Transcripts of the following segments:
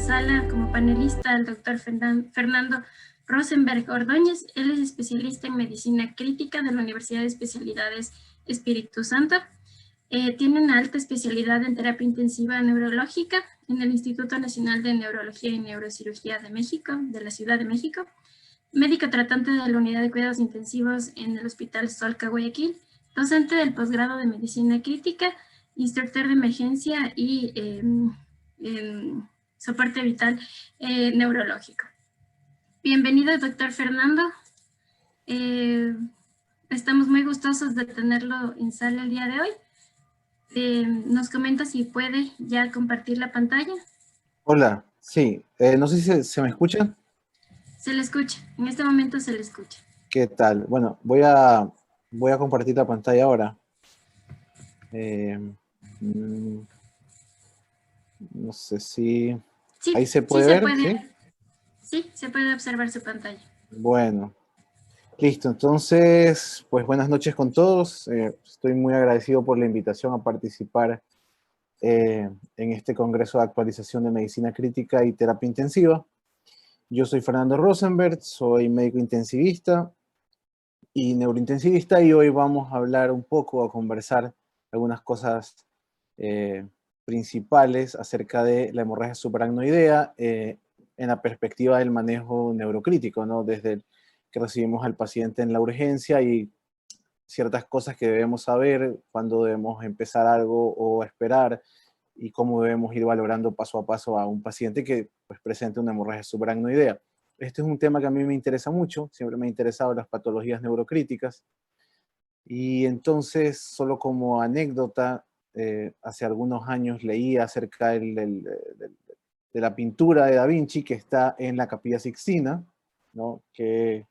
sala como panelista al doctor Fernando Rosenberg Ordóñez. Él es especialista en medicina crítica de la Universidad de Especialidades Espíritu Santo. Tiene una alta especialidad en terapia intensiva neurológica en el Instituto Nacional de Neurología y Neurocirugía de México, de la Ciudad de México. Médico tratante de la Unidad de Cuidados Intensivos en el Hospital Solca, Guayaquil. Docente del posgrado de Medicina Crítica, instructor de emergencia y soporte vital neurológico. Bienvenido, doctor Fernando. Estamos muy gustosos de tenerlo en sala el día de hoy. Nos comenta si puede ya compartir la pantalla. Hola, sí, no sé si se me escucha. Se le escucha, en este momento se le escucha. ¿Qué tal? Bueno, voy a compartir la pantalla ahora. No sé si... Sí, ¿Ahí se sí puede se ver? puede. ¿Sí? Sí, se puede observar su pantalla. Bueno, listo. Entonces, pues buenas noches con todos. Estoy muy agradecido por la invitación a participar en este Congreso de Actualización de Medicina Crítica y Terapia Intensiva. Yo soy Fernando Rosenberg, soy médico intensivista y neurointensivista, y hoy vamos a hablar un poco, a conversar algunas cosas principales acerca de la hemorragia subaracnoidea en la perspectiva del manejo neurocrítico, ¿no? Desde que recibimos al paciente en la urgencia y ciertas cosas que debemos saber, cuándo debemos empezar algo o esperar, y cómo debemos ir valorando paso a paso a un paciente que pues, presente una hemorragia subaracnoidea. Este es un tema que a mí me interesa mucho, siempre me han interesado las patologías neurocríticas, y entonces, solo como anécdota, hace algunos años leí acerca de la pintura de Da Vinci que está en la Capilla Sixtina, ¿no? Que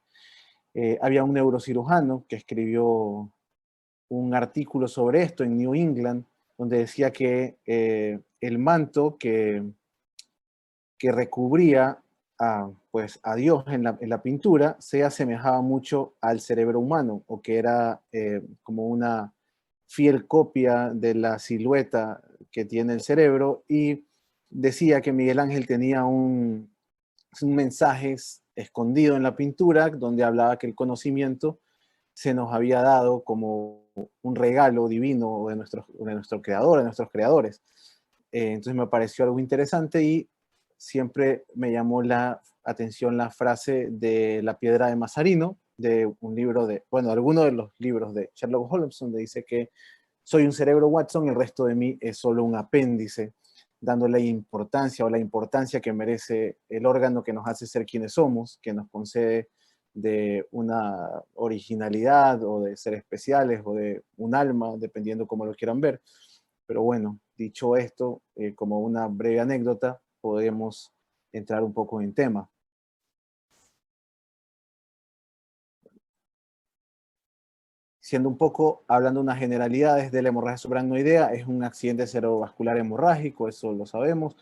había un neurocirujano que escribió un artículo sobre esto en New England, donde decía que el manto que recubría pues, a Dios en la pintura se asemejaba mucho al cerebro humano, o que era como una fiel copia de la silueta que tiene el cerebro, y decía que Miguel Ángel tenía un mensaje escondido en la pintura donde hablaba que el conocimiento se nos había dado como un regalo divino de nuestro creador, de nuestros creadores. Entonces me pareció algo interesante, y siempre me llamó la atención la frase de La piedra de Mazarino, de un libro bueno, alguno de los libros de Sherlock Holmes, donde dice que soy un cerebro, Watson, el resto de mí es solo un apéndice, dándole importancia, o la importancia que merece el órgano que nos hace ser quienes somos, que nos concede de una originalidad, o de ser especiales, o de un alma, dependiendo cómo lo quieran ver. Pero bueno, dicho esto, como una breve anécdota, podemos entrar un poco en tema. Siendo un poco, hablando unas generalidades de la hemorragia subaracnoidea, es un accidente cerebrovascular hemorrágico, eso lo sabemos.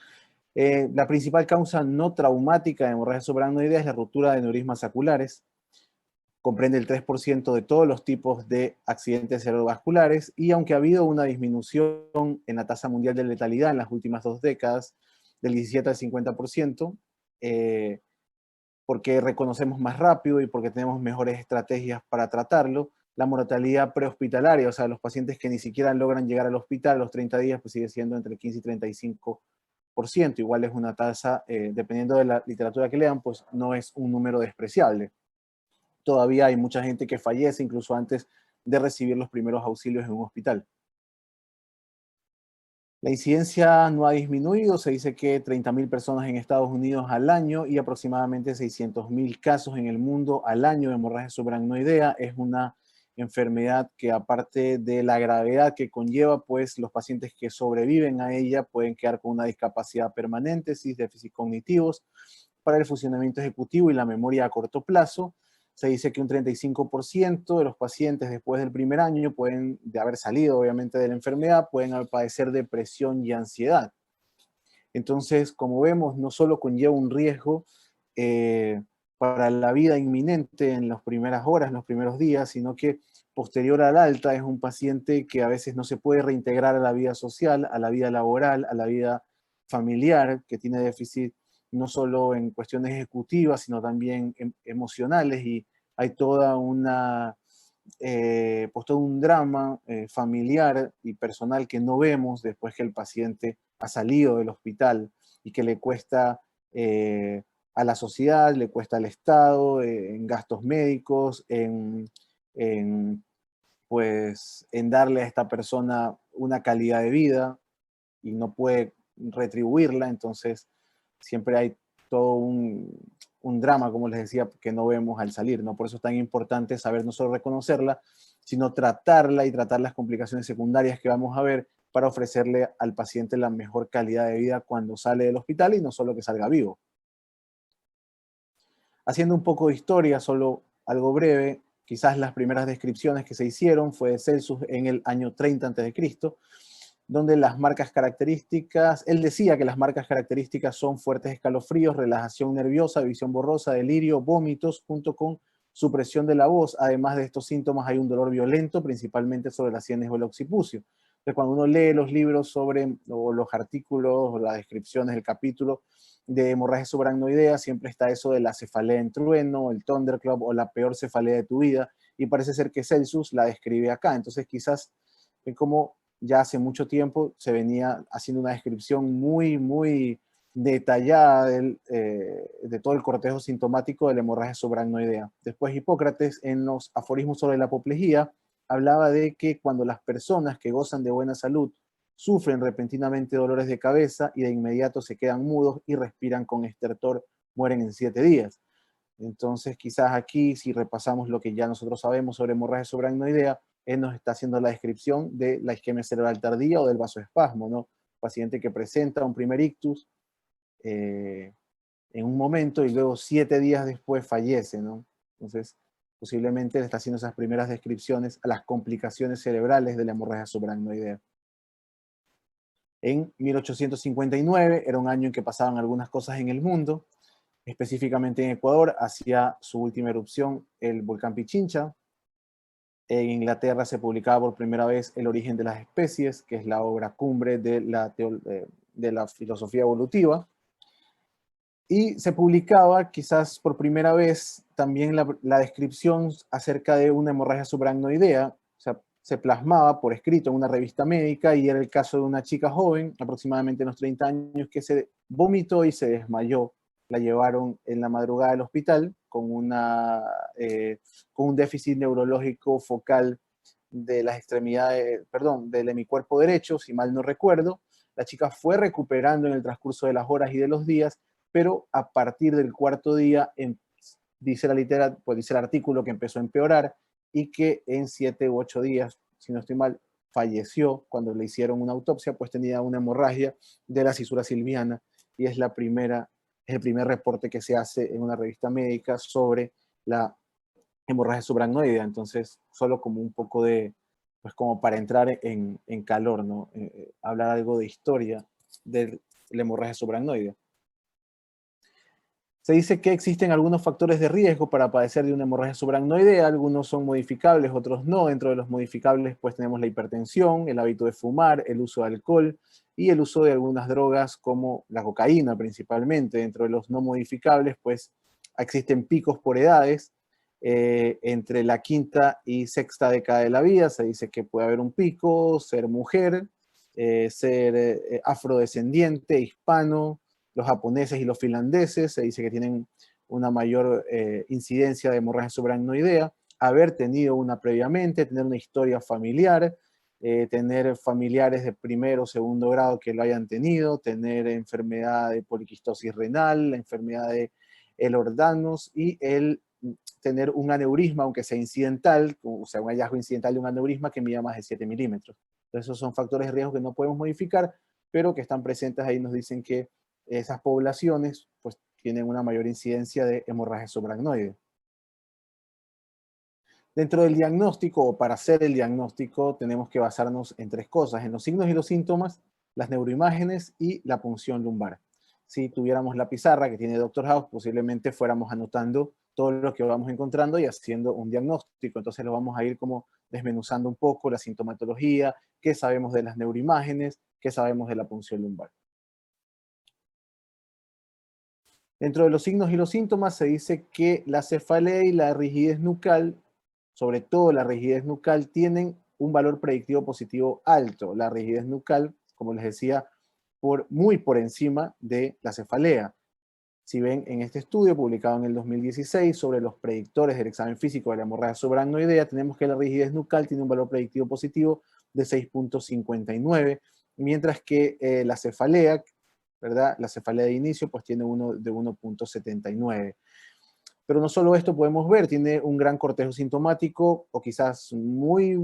La principal causa no traumática de hemorragia subaracnoidea es la ruptura de neurismas saculares. Comprende el 3% de todos los tipos de accidentes cerebrovasculares, y aunque ha habido una disminución en la tasa mundial de letalidad en las últimas 2 décadas, del 17 al 50%, porque reconocemos más rápido y porque tenemos mejores estrategias para tratarlo, la mortalidad prehospitalaria, o sea, los pacientes que ni siquiera logran llegar al hospital a los 30 días, pues sigue siendo entre el 15 y 35%. Igual es una tasa, dependiendo de la literatura que lean, pues no es un número despreciable. Todavía hay mucha gente que fallece incluso antes de recibir los primeros auxilios en un hospital. La incidencia no ha disminuido, se dice que 30.000 personas en Estados Unidos al año y aproximadamente 600.000 casos en el mundo al año de hemorragia subaracnoidea. Es una enfermedad que, aparte de la gravedad que conlleva, pues los pacientes que sobreviven a ella pueden quedar con una discapacidad permanente, déficits cognitivos para el funcionamiento ejecutivo y la memoria a corto plazo. Se dice que un 35% de los pacientes después del primer año pueden, de haber salido obviamente de la enfermedad, pueden padecer depresión y ansiedad. Entonces, como vemos, no solo conlleva un riesgo para la vida inminente en las primeras horas, en los primeros días, sino que posterior al alta es un paciente que a veces no se puede reintegrar a la vida social, a la vida laboral, a la vida familiar, que tiene déficit no solo en cuestiones ejecutivas, sino también emocionales, y hay toda una, pues todo un drama familiar y personal que no vemos después que el paciente ha salido del hospital y que le cuesta a la sociedad, le cuesta al Estado, en gastos médicos, en, pues, en darle a esta persona una calidad de vida y no puede retribuirla, entonces siempre hay todo un drama, como les decía, que no vemos al salir, ¿no? Por eso es tan importante saber no solo reconocerla, sino tratarla y tratar las complicaciones secundarias que vamos a ver para ofrecerle al paciente la mejor calidad de vida cuando sale del hospital y no solo que salga vivo. Haciendo un poco de historia, solo algo breve, quizás las primeras descripciones que se hicieron fue de Celsus en el año 30 a.C., donde las marcas características, él decía que las marcas características son fuertes escalofríos, relajación nerviosa, visión borrosa, delirio, vómitos, junto con supresión de la voz. Además de estos síntomas hay un dolor violento, principalmente sobre las sienes o el occipucio. Entonces, cuando uno lee los libros sobre, o los artículos, o las descripciones del capítulo de hemorragia subaracnoidea, siempre está eso de la cefalea en trueno, el thunderclap o la peor cefalea de tu vida, y parece ser que Celsus la describe acá. Entonces, quizás es como ya hace mucho tiempo se venía haciendo una descripción muy detallada de todo el cortejo sintomático de la hemorragia subaracnoidea. Después Hipócrates, en los aforismos sobre la apoplejía, hablaba de que cuando las personas que gozan de buena salud sufren repentinamente dolores de cabeza y de inmediato se quedan mudos y respiran con estertor, mueren en 7 días. Entonces, quizás aquí, si repasamos lo que ya nosotros sabemos sobre hemorragia subaracnoidea, él nos está haciendo la descripción de la isquemia cerebral tardía o del vasoespasmo, ¿no? Paciente que presenta un primer ictus en un momento y luego 7 días después fallece, ¿no? Entonces, posiblemente él está haciendo esas primeras descripciones a las complicaciones cerebrales de la hemorragia subaracnoidea. En 1859, era un año en que pasaban algunas cosas en el mundo, específicamente en Ecuador, hacía su última erupción el volcán Pichincha. En Inglaterra se publicaba por primera vez El origen de las especies, que es la obra cumbre de la filosofía evolutiva. Y se publicaba quizás por primera vez también la descripción acerca de una hemorragia subaracnoidea. O sea, se plasmaba por escrito en una revista médica y era el caso de una chica joven, aproximadamente unos 30 años, que se vomitó y se desmayó. La llevaron en la madrugada al hospital con un déficit neurológico focal de las extremidades, perdón, del hemicuerpo derecho, si mal no recuerdo. La chica fue recuperando en el transcurso de las horas y de los días, pero a partir del cuarto día, dice el artículo que empezó a empeorar y que en 7 u 8 días, si no estoy mal, falleció cuando le hicieron una autopsia, pues tenía una hemorragia de la cisura silviana y es el primer reporte que se hace en una revista médica sobre la hemorragia subaracnoidea. Entonces, solo como un poco de, pues como para entrar en calor, ¿no? Hablar algo de historia de la hemorragia subaracnoidea. Se dice que existen algunos factores de riesgo para padecer de una hemorragia subaracnoidea, algunos son modificables, otros no. Dentro de los modificables pues tenemos la hipertensión, el hábito de fumar, el uso de alcohol y el uso de algunas drogas como la cocaína principalmente. Dentro de los no modificables pues existen picos por edades. Entre la quinta y sexta década de la vida se dice que puede haber un pico, ser mujer, ser afrodescendiente, hispano. Los japoneses y los finlandeses se dice que tienen una mayor incidencia de hemorragia subaracnoidea, haber tenido una previamente, tener una historia familiar, tener familiares de primero o segundo grado que lo hayan tenido, tener enfermedad de poliquistosis renal, la enfermedad de Ehlers-Danlos y el tener un aneurisma, aunque sea incidental, o sea, un hallazgo incidental de un aneurisma que mida más de 7 milímetros. Entonces, esos son factores de riesgo que no podemos modificar, pero que están presentes ahí. Nos dicen que esas poblaciones pues tienen una mayor incidencia de hemorragia subaracnoide. Dentro del diagnóstico, o para hacer el diagnóstico, tenemos que basarnos en 3 cosas: en los signos y los síntomas, las neuroimágenes y la punción lumbar. Si tuviéramos la pizarra que tiene Dr. House, posiblemente fuéramos anotando todo lo que vamos encontrando y haciendo un diagnóstico. Entonces lo vamos a ir como desmenuzando un poco la sintomatología, qué sabemos de las neuroimágenes, qué sabemos de la punción lumbar. Dentro de los signos y los síntomas se dice que la cefalea y la rigidez nucal, sobre todo la rigidez nucal, tienen un valor predictivo positivo alto. La rigidez nucal, como les decía, muy por encima de la cefalea. Si ven en este estudio publicado en el 2016 sobre los predictores del examen físico de la hemorragia subaracnoidea, tenemos que la rigidez nucal tiene un valor predictivo positivo de 6.59, mientras que la cefalea, ¿verdad? La cefalea de inicio pues tiene uno de 1.79. Pero no solo esto podemos ver, tiene un gran cortejo sintomático o quizás muy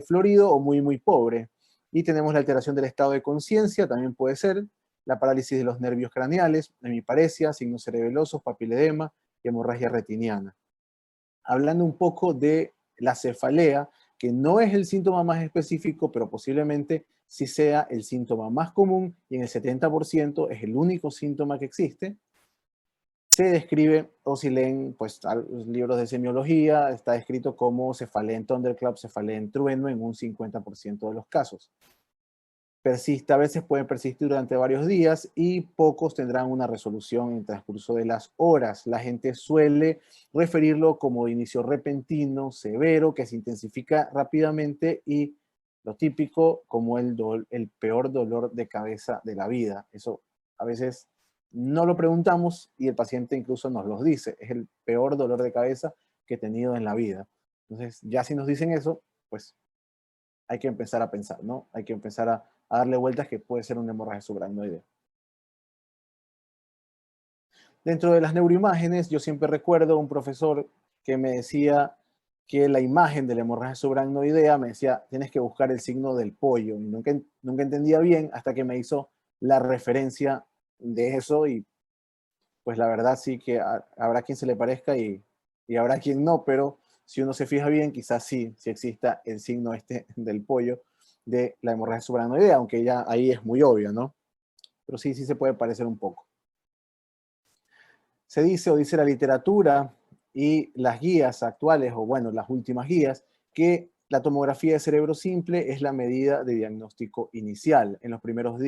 florido o muy pobre. Y tenemos la alteración del estado de conciencia, también puede ser, la parálisis de los nervios craneales, hemiparesia, signos cerebelosos, papiledema y hemorragia retiniana. Hablando un poco de la cefalea, que no es el síntoma más específico, pero posiblemente sí sea el síntoma más común y en el 70% es el único síntoma que existe. Se describe, o si leen pues, los libros de semiología, está descrito como cefalea en thunderclap, cefalea en trueno en un 50% de los casos. Persiste, a veces pueden persistir durante varios días y pocos tendrán una resolución en el transcurso de las horas. La gente suele referirlo como inicio repentino, severo, que se intensifica rápidamente y lo típico como el peor dolor de cabeza de la vida. Eso a veces no lo preguntamos y el paciente incluso nos lo dice. Es el peor dolor de cabeza que he tenido en la vida. Entonces, ya si nos dicen eso, pues hay que empezar a pensar, ¿no? Hay que empezar a darle vueltas que puede ser una hemorragia subaracnoidea. Dentro de las neuroimágenes, yo siempre recuerdo un profesor que me decía que la imagen de la hemorragia subaracnoidea me decía, tienes que buscar el signo del pollo. Y nunca entendía bien hasta que me hizo la referencia de eso y pues la verdad sí que habrá quien se le parezca y habrá quien no, pero si uno se fija bien, quizás sí exista el signo este del pollo de la hemorragia subaracnoidea, aunque ya ahí es muy obvio, ¿no? Pero sí se puede parecer un poco. Se dice o dice la literatura y las guías actuales, o bueno, las últimas guías, que la tomografía de cerebro simple es la medida de diagnóstico inicial. En los primeros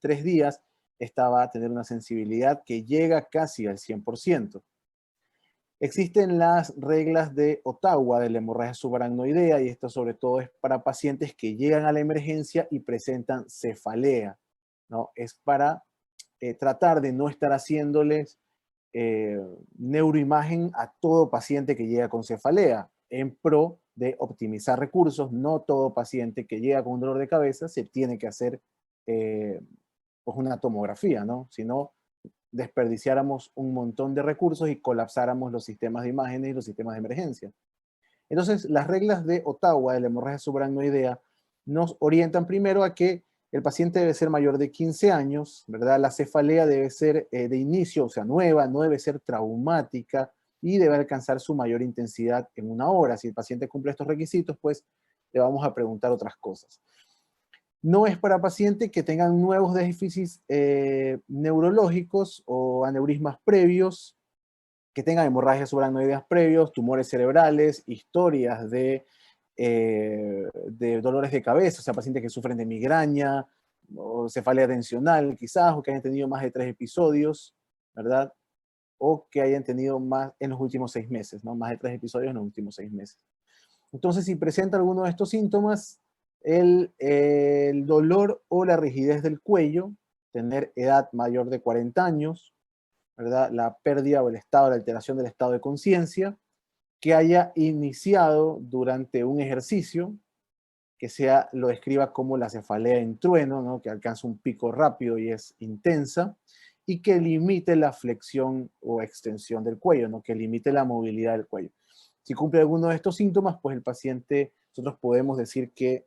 3 días esta va a tener una sensibilidad que llega casi al 100%. Existen las reglas de Ottawa de la hemorragia subaracnoidea y esto sobre todo es para pacientes que llegan a la emergencia y presentan cefalea, ¿no? Es para tratar de no estar haciéndoles neuroimagen a todo paciente que llega con cefalea, en pro de optimizar recursos. No todo paciente que llega con un dolor de cabeza se tiene que hacer pues una tomografía, ¿no? Si no, desperdiciáramos un montón de recursos y colapsáramos los sistemas de imágenes y los sistemas de emergencia. Entonces, las reglas de Ottawa de la hemorragia subaracnoidea nos orientan primero a que el paciente debe ser mayor de 15 años, ¿verdad? La cefalea debe ser de inicio, o sea, nueva, no debe ser traumática y debe alcanzar su mayor intensidad en 1 hora. Si el paciente cumple estos requisitos, pues le vamos a preguntar otras cosas. No es para pacientes que tengan nuevos déficits neurológicos o aneurismas previos, que tengan hemorragias subaracnoideas previos, tumores cerebrales, historias de dolores de cabeza, o sea, pacientes que sufren de migraña o cefalea tensional quizás, o que hayan tenido más de 3 episodios, ¿verdad? O que hayan tenido más en los últimos 6 meses, ¿no? Más de 3 episodios en los últimos 6 meses. Entonces, si presenta alguno de estos síntomas, el dolor o la rigidez del cuello, tener edad mayor de 40 años, ¿verdad? La pérdida o el estado, la alteración del estado de conciencia, que haya iniciado durante un ejercicio, que lo describa como la cefalea en trueno, ¿no? Que alcanza un pico rápido y es intensa, y que limite la flexión o extensión del cuello, ¿no? Que limite la movilidad del cuello. Si cumple alguno de estos síntomas, pues el paciente, nosotros podemos decir que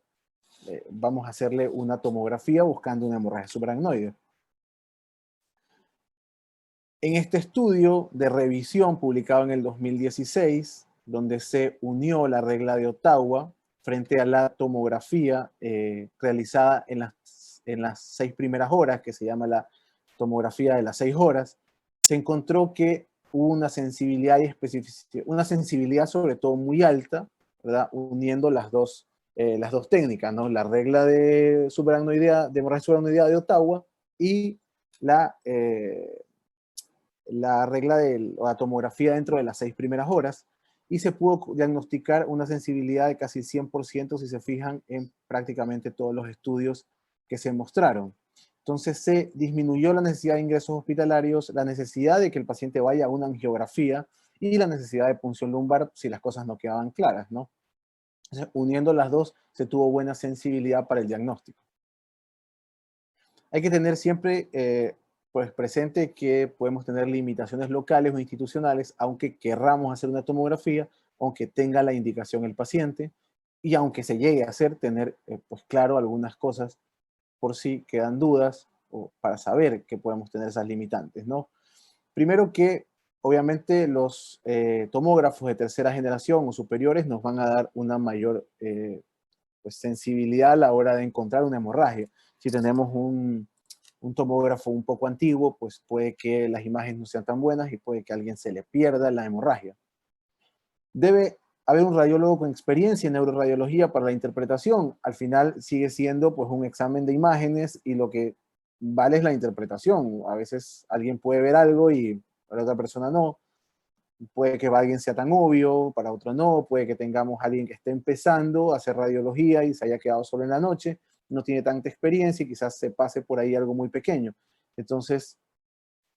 vamos a hacerle una tomografía buscando una hemorragia subaracnoide. En este estudio de revisión publicado en el 2016, donde se unió la regla de Ottawa frente a la tomografía realizada en las 6 primeras horas, que se llama la tomografía de las 6 horas, se encontró que hubo una sensibilidad y especificidad, una sensibilidad sobre todo muy alta, ¿verdad? Uniendo las dos técnicas, ¿no? La regla de subaracnoidea, de hemorragia subaracnoidea de Ottawa y la la regla de la tomografía dentro de las 6 primeras horas y se pudo diagnosticar una sensibilidad de casi 100% si se fijan en prácticamente todos los estudios que se mostraron. Entonces se disminuyó la necesidad de ingresos hospitalarios, la necesidad de que el paciente vaya a una angiografía y la necesidad de punción lumbar si las cosas no quedaban claras, ¿no? Entonces, uniendo las dos, se tuvo buena sensibilidad para el diagnóstico. Hay que tener siempre pues presente que podemos tener limitaciones locales o institucionales, aunque querramos hacer una tomografía, aunque tenga la indicación el paciente, y aunque se llegue a hacer, tener pues claro algunas cosas por si quedan dudas o para saber que podemos tener esas limitantes, ¿no? Primero que obviamente los tomógrafos de tercera generación o superiores nos van a dar una mayor pues, sensibilidad a la hora de encontrar una hemorragia. Si tenemos un tomógrafo un poco antiguo, pues puede que las imágenes no sean tan buenas y puede que a alguien se le pierda la hemorragia. Debe haber un radiólogo con experiencia en neuroradiología para la interpretación. Al final sigue siendo pues un examen de imágenes y lo que vale es la interpretación. A veces alguien puede ver algo y para otra persona no. Puede que para alguien sea tan obvio, para otro no. Puede que tengamos a alguien que esté empezando a hacer radiología y se haya quedado solo en la noche, no tiene tanta experiencia y quizás se pase por ahí algo muy pequeño. Entonces,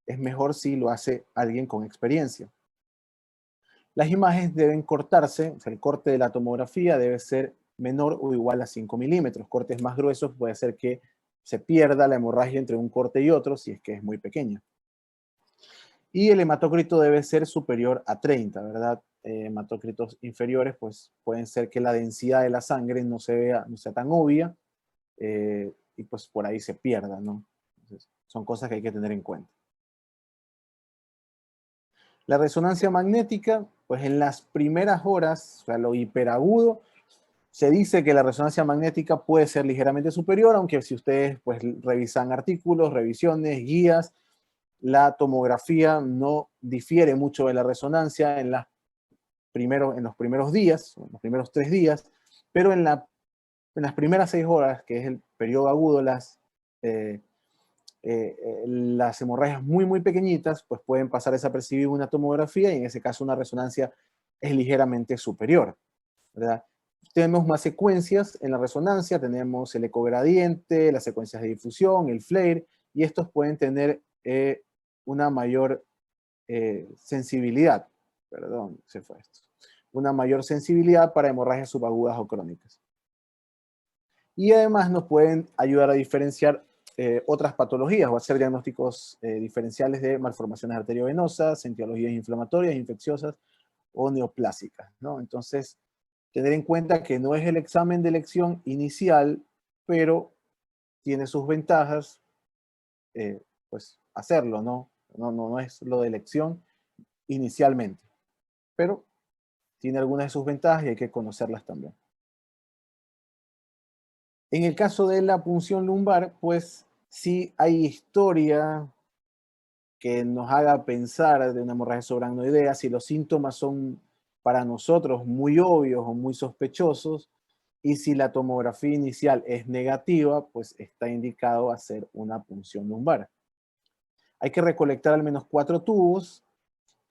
es mejor si lo hace alguien con experiencia. Las imágenes deben cortarse, o sea, el corte de la tomografía debe ser menor o igual a 5 milímetros. Cortes más gruesos puede ser que se pierda la hemorragia entre un corte y otro si es que es muy pequeña. Y el hematócrito debe ser superior a 30, ¿verdad? Hematócritos inferiores, pues pueden ser que la densidad de la sangre no sea tan obvia y pues por ahí se pierda, ¿no? Entonces, son cosas que hay que tener en cuenta. La resonancia magnética, pues en las primeras horas, o sea, lo hiperagudo, se dice que la resonancia magnética puede ser ligeramente superior, aunque si ustedes pues revisan artículos, revisiones, guías, la tomografía no difiere mucho de la resonancia en los primeros días, en los primeros 3 días, pero en las primeras 6 horas, que es el periodo agudo, las hemorragias muy pequeñitas, pues pueden pasar desapercibidas una tomografía y en ese caso una resonancia es ligeramente superior, ¿verdad? Tenemos más secuencias en la resonancia, tenemos el ecogradiente, las secuencias de difusión, el FLAIR, y estos pueden tener una mayor sensibilidad, perdón, se fue esto, una mayor sensibilidad para hemorragias subagudas o crónicas. Y además nos pueden ayudar a diferenciar otras patologías o hacer diagnósticos diferenciales de malformaciones arteriovenosas, etiologías inflamatorias, infecciosas o neoplásicas, ¿no? Entonces, tener en cuenta que no es el examen de elección inicial, pero tiene sus ventajas, pues hacerlo, ¿no? No es lo de elección inicialmente, pero tiene algunas de sus ventajas y hay que conocerlas también. En el caso de la punción lumbar, pues sí hay historia que nos haga pensar de una hemorragia subaracnoidea, si los síntomas son para nosotros muy obvios o muy sospechosos, y si la tomografía inicial es negativa, pues está indicado hacer una punción lumbar. Hay que recolectar al menos 4 tubos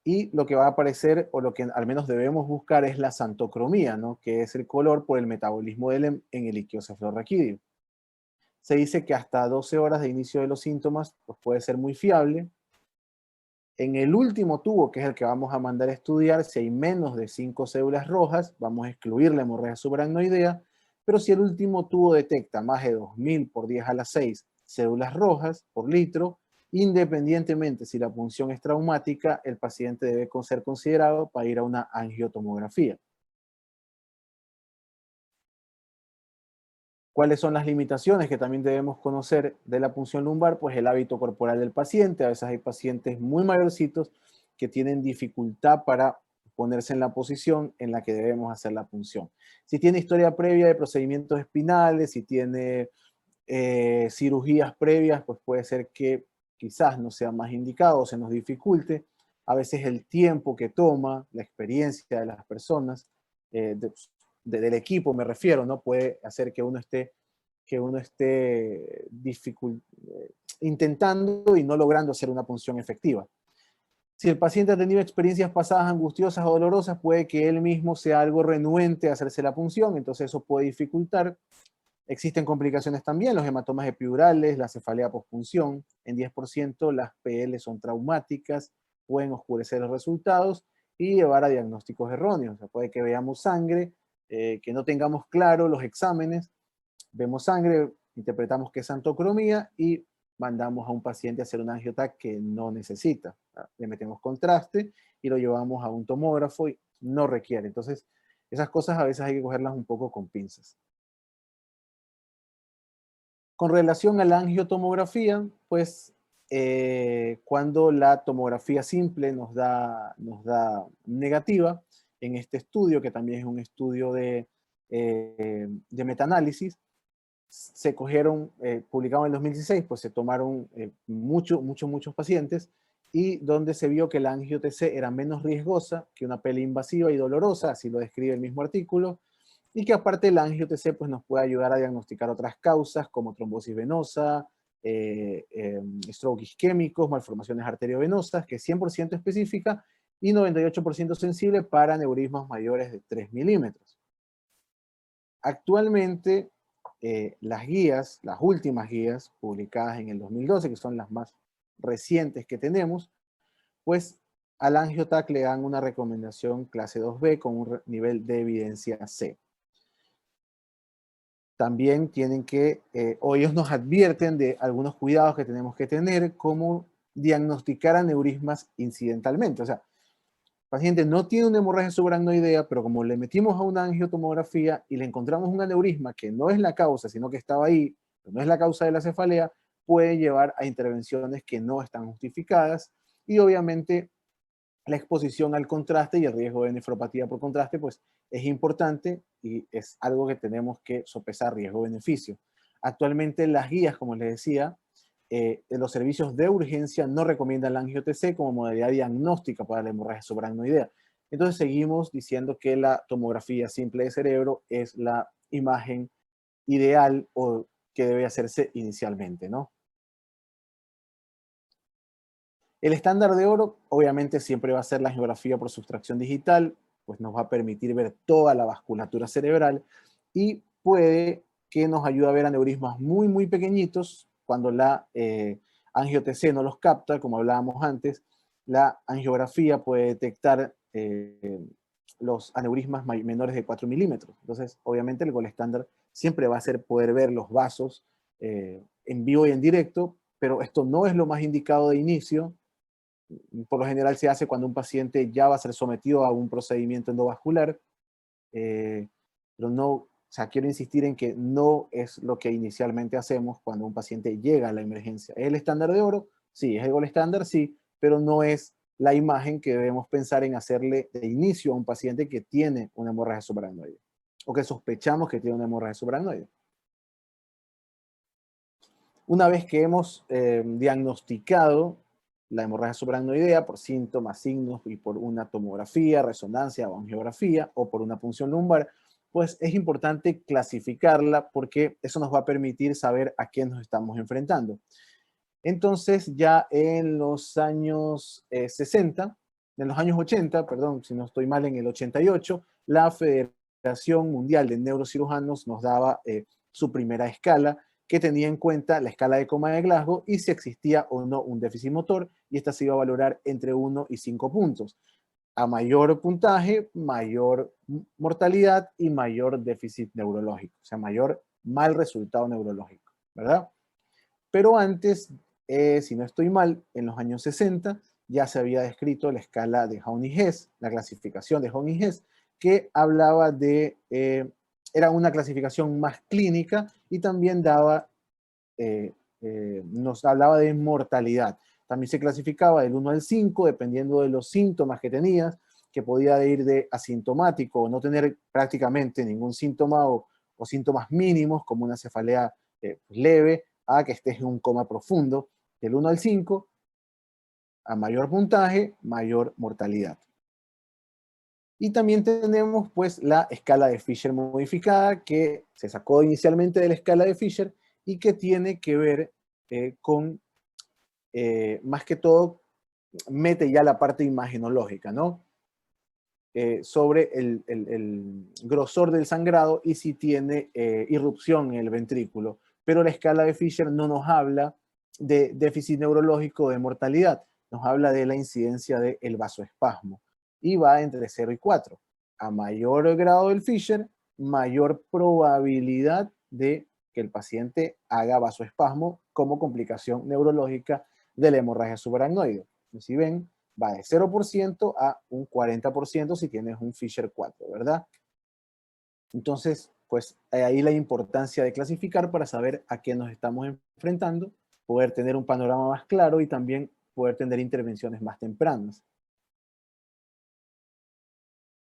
y lo que va a aparecer, o lo que al menos debemos buscar, es la xantocromía, ¿no? Que es el color por el metabolismo en el iquiocefalorraquídeo. Se dice que hasta 12 horas de inicio de los síntomas pues puede ser muy fiable. En el último tubo, que es el que vamos a mandar a estudiar, si hay menos de 5 células rojas, vamos a excluir la hemorragia subaracnoidea, pero si el último tubo detecta más de 2000 por 10 a la 6 células rojas por litro, independientemente si la punción es traumática, el paciente debe ser considerado para ir a una angiotomografía. ¿Cuáles son las limitaciones que también debemos conocer de la punción lumbar? Pues el hábito corporal del paciente. A veces hay pacientes muy mayorcitos que tienen dificultad para ponerse en la posición en la que debemos hacer la punción. Si tiene historia previa de procedimientos espinales, si tiene cirugías previas, pues puede ser que quizás no sea más indicado o se nos dificulte. A veces el tiempo que toma, la experiencia de las personas, del equipo me refiero, ¿no? Puede hacer que uno esté intentando y no logrando hacer una punción efectiva. Si el paciente ha tenido experiencias pasadas angustiosas o dolorosas, puede que él mismo sea algo renuente a hacerse la punción, entonces eso puede dificultar. Existen complicaciones también, los hematomas epidurales, la cefalea pospunción. En 10% las PL son traumáticas, pueden oscurecer los resultados y llevar a diagnósticos erróneos. O sea, puede que veamos sangre, que no tengamos claro los exámenes, vemos sangre, interpretamos que es antocromía y mandamos a un paciente a hacer un angiotac que no necesita. Le metemos contraste y lo llevamos a un tomógrafo y no requiere. Entonces, esas cosas a veces hay que cogerlas un poco con pinzas. Con relación a la angiotomografía, pues cuando la tomografía simple nos da negativa, en este estudio, que también es un estudio de metaanálisis, se cogieron, publicado en el 2016, pues se tomaron muchos pacientes y donde se vio que la angio-TC era menos riesgosa que una pele invasiva y dolorosa, así lo describe el mismo artículo, y que aparte la angio-TC pues, nos puede ayudar a diagnosticar otras causas como trombosis venosa, stroke isquémicos, malformaciones arteriovenosas, que es 100% específica y 98% sensible para aneurismas mayores de 3 milímetros. Actualmente, las guías, las últimas guías publicadas en el 2012, que son las más recientes que tenemos, pues al angiotac le dan una recomendación clase 2B con un nivel de evidencia C. También tienen que, o ellos nos advierten de algunos cuidados que tenemos que tener, como diagnosticar aneurismas incidentalmente. O sea, el paciente no tiene una hemorragia subaracnoidea, pero como le metimos a una angiotomografía y le encontramos un aneurisma que no es la causa, sino que estaba ahí, pero no es la causa de la cefalea, puede llevar a intervenciones que no están justificadas y obviamente la exposición al contraste y el riesgo de nefropatía por contraste, pues es importante y es algo que tenemos que sopesar riesgo-beneficio. Actualmente las guías, como les decía, los servicios de urgencia no recomiendan la angio-TC como modalidad diagnóstica para la hemorragia subaracnoidea. Entonces seguimos diciendo que la tomografía simple de cerebro es la imagen ideal o que debe hacerse inicialmente, ¿no? El estándar de oro, obviamente, siempre va a ser la angiografía por sustracción digital, pues nos va a permitir ver toda la vasculatura cerebral y puede que nos ayude a ver aneurismas muy pequeñitos cuando la angio-TC no los capta, como hablábamos antes. La angiografía puede detectar los aneurismas menores de 4 milímetros. Entonces, obviamente, el gol estándar siempre va a ser poder ver los vasos en vivo y en directo, pero esto no es lo más indicado de inicio. Por lo general se hace cuando un paciente ya va a ser sometido a un procedimiento endovascular, pero no, o sea, quiero insistir en que no es lo que inicialmente hacemos cuando un paciente llega a la emergencia. ¿Es el estándar de oro? Sí. ¿Es el gol estándar? Sí, pero no es la imagen que debemos pensar en hacerle de inicio a un paciente que tiene una hemorragia subaracnoide o que sospechamos que tiene una hemorragia subaracnoide. Una vez que hemos diagnosticado la hemorragia subaracnoidea por síntomas, signos y por una tomografía, resonancia o angiografía o por una punción lumbar, pues es importante clasificarla porque eso nos va a permitir saber a qué nos estamos enfrentando. Entonces ya en los años 60, en los años 80, perdón, si no estoy mal, en el 88, la Federación Mundial de Neurocirujanos nos daba su primera escala, que tenía en cuenta la escala de coma de Glasgow y si existía o no un déficit motor, y esta se iba a valorar entre 1 y 5 puntos. A mayor puntaje, mayor mortalidad y mayor déficit neurológico, o sea, mayor mal resultado neurológico, ¿verdad? Pero antes, si no estoy mal, en los años 60 ya se había descrito la escala de Honig-Hess, la clasificación de Honig-Hess, que hablaba de era una clasificación más clínica y también nos hablaba de mortalidad. También se clasificaba del 1 al 5, dependiendo de los síntomas que tenías, que podía ir de asintomático o no tener prácticamente ningún síntoma o síntomas mínimos, como una cefalea leve, a que estés en un coma profundo. Del 1 al 5, a mayor puntaje, mayor mortalidad. Y también tenemos pues la escala de Fisher modificada, que se sacó inicialmente de la escala de Fisher y que tiene que ver con, más que todo, mete ya la parte imagenológica, ¿no? Sobre el grosor del sangrado y si tiene irrupción en el ventrículo. Pero la escala de Fisher no nos habla de déficit neurológico de mortalidad, nos habla de la incidencia del vasoespasmo y va entre 0 y 4. A mayor grado del Fisher, mayor probabilidad de que el paciente haga vasoespasmo como complicación neurológica de la hemorragia subaracnoide. Si ven, va de 0% a un 40% si tienes un Fisher 4, ¿verdad? Entonces, pues ahí la importancia de clasificar para saber a qué nos estamos enfrentando, poder tener un panorama más claro y también poder tener intervenciones más tempranas.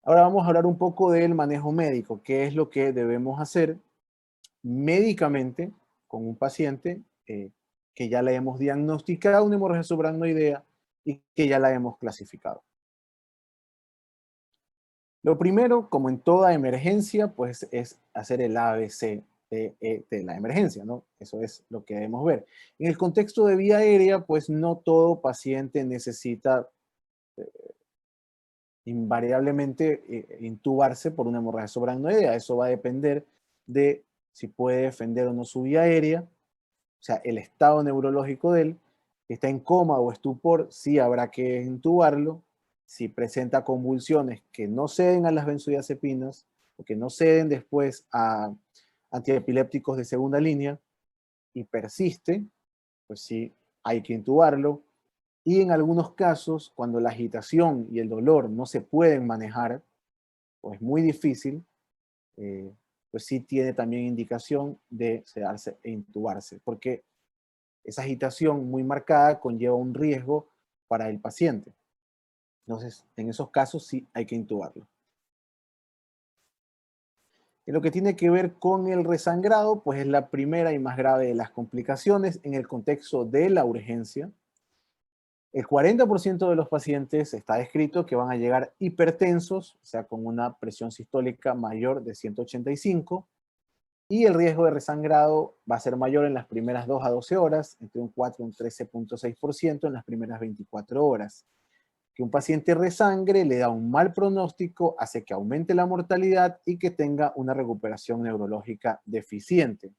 Ahora vamos a hablar un poco del manejo médico, qué es lo que debemos hacer médicamente con un paciente que ya le hemos diagnosticado una hemorragia subaracnoidea y que ya la hemos clasificado. Lo primero, como en toda emergencia, pues es hacer el ABC de la emergencia, ¿no? Eso es lo que debemos ver. En el contexto de vía aérea, pues no todo paciente necesita invariablemente intubarse por una hemorragia subaracnoidea. Eso va a depender de si puede defender o no su vía aérea, o sea, el estado neurológico de él. Si está en coma o estupor, sí habrá que intubarlo. Si presenta convulsiones que no ceden a las benzodiazepinas o que no ceden después a antiepilépticos de segunda línea y persiste, pues sí hay que intubarlo. Y en algunos casos, cuando la agitación y el dolor no se pueden manejar, o es muy difícil, pues sí tiene también indicación de sedarse e intubarse, porque esa agitación muy marcada conlleva un riesgo para el paciente. Entonces, en esos casos sí hay que intubarlo. En lo que tiene que ver con el resangrado, pues es la primera y más grave de las complicaciones en el contexto de la urgencia. El 40% de los pacientes está descrito que van a llegar hipertensos, o sea, con una presión sistólica mayor de 185, y el riesgo de resangrado va a ser mayor en las primeras 2 a 12 horas, entre un 4 y un 13.6% en las primeras 24 horas. Que un paciente resangre le da un mal pronóstico, hace que aumente la mortalidad y que tenga una recuperación neurológica deficiente.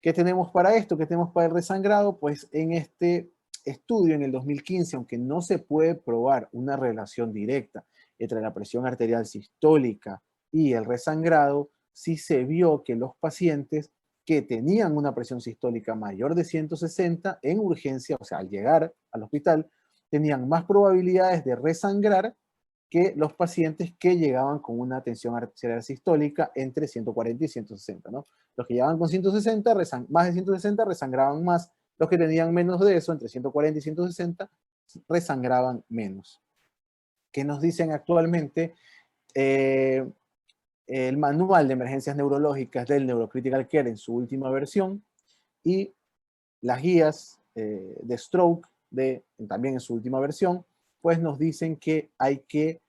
¿Qué tenemos para esto? ¿Qué tenemos para el resangrado? Pues en este estudio, en el 2015, aunque no se puede probar una relación directa entre la presión arterial sistólica y el resangrado, sí se vio que los pacientes que tenían una presión sistólica mayor de 160 en urgencia, o sea, al llegar al hospital, tenían más probabilidades de resangrar que los pacientes que llegaban con una tensión arterial sistólica entre 140 y 160, ¿no? Los que llegaban con 160, más de 160, resangraban más. Los que tenían menos de eso, entre 140 y 160, resangraban menos. ¿Qué nos dicen actualmente? El manual de emergencias neurológicas del Neurocritical Care en su última versión y las guías de stroke también en su última versión, pues nos dicen que hay que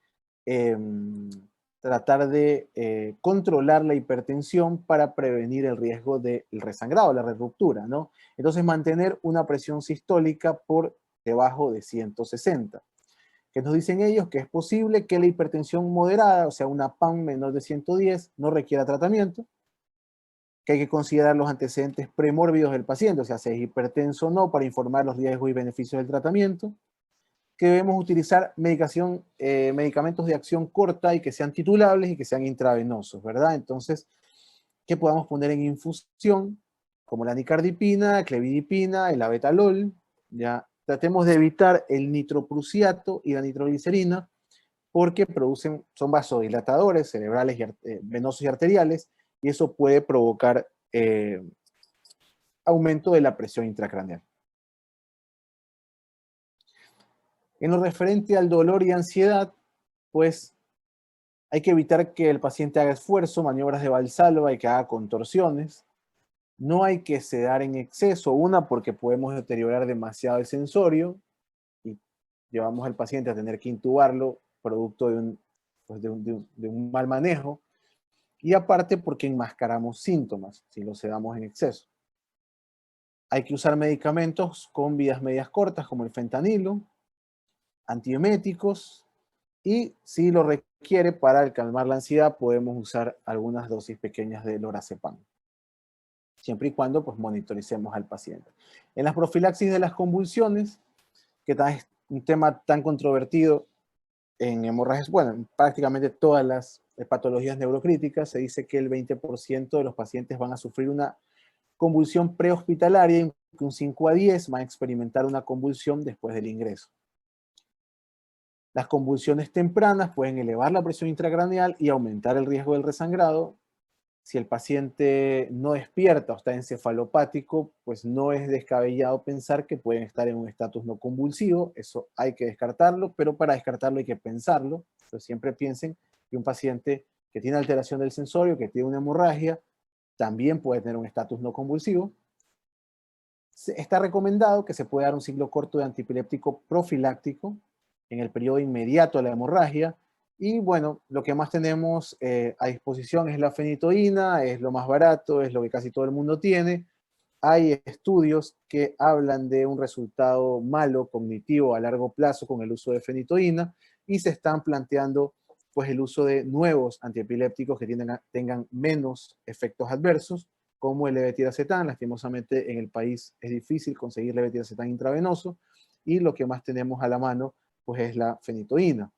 tratar de controlar la hipertensión para prevenir el riesgo del resangrado, la reruptura, ¿no? Entonces mantener una presión sistólica por debajo de 160. ¿Qué nos dicen ellos? Que es posible que la hipertensión moderada, o sea, una PAM menor de 110, no requiera tratamiento, que hay que considerar los antecedentes premórbidos del paciente, o sea, si es hipertenso o no, para informar los riesgos y beneficios del tratamiento, que debemos utilizar medicamentos de acción corta y que sean titulables y que sean intravenosos, ¿verdad? Entonces, que podamos poner en infusión, como la nicardipina, clevidipina, el abetalol, ya. Tratemos de evitar el nitroprusiato y la nitroglicerina, porque son vasodilatadores cerebrales, venosos y arteriales, y eso puede provocar aumento de la presión intracraneal. En lo referente al dolor y ansiedad, pues hay que evitar que el paciente haga esfuerzo, maniobras de Valsalva y que haga contorsiones. No hay que sedar en exceso, porque podemos deteriorar demasiado el sensorio y llevamos al paciente a tener que intubarlo producto de un mal manejo. Y aparte porque enmascaramos síntomas si lo sedamos en exceso. Hay que usar medicamentos con vidas medias cortas como el fentanilo, antieméticos, y si lo requiere para calmar la ansiedad, podemos usar algunas dosis pequeñas de lorazepam, siempre y cuando pues monitoricemos al paciente. En las profilaxis de las convulsiones, que es un tema tan controvertido en hemorragias, bueno, en prácticamente todas las patologías neurocríticas, se dice que el 20% de los pacientes van a sufrir una convulsión prehospitalaria, y que un 5 a 10 van a experimentar una convulsión después del ingreso. Las convulsiones tempranas pueden elevar la presión intracraneal y aumentar el riesgo del resangrado. Si el paciente no despierta o está encefalopático, pues no es descabellado pensar que pueden estar en un estatus no convulsivo. Eso hay que descartarlo, pero para descartarlo hay que pensarlo. Entonces siempre piensen que un paciente que tiene alteración del sensorio, que tiene una hemorragia, también puede tener un estatus no convulsivo. Está recomendado que se pueda dar un ciclo corto de antipiléptico profiláctico en el periodo inmediato a la hemorragia. Y bueno, lo que más tenemos a disposición es la fenitoína, es lo más barato, es lo que casi todo el mundo tiene. Hay estudios que hablan de un resultado malo cognitivo a largo plazo con el uso de fenitoína, y se están planteando pues el uso de nuevos antiepilépticos que tengan menos efectos adversos, como el levetiracetam. Lastimosamente en el país es difícil conseguir levetiracetam intravenoso, y lo que más tenemos a la mano pues es la fenitoína.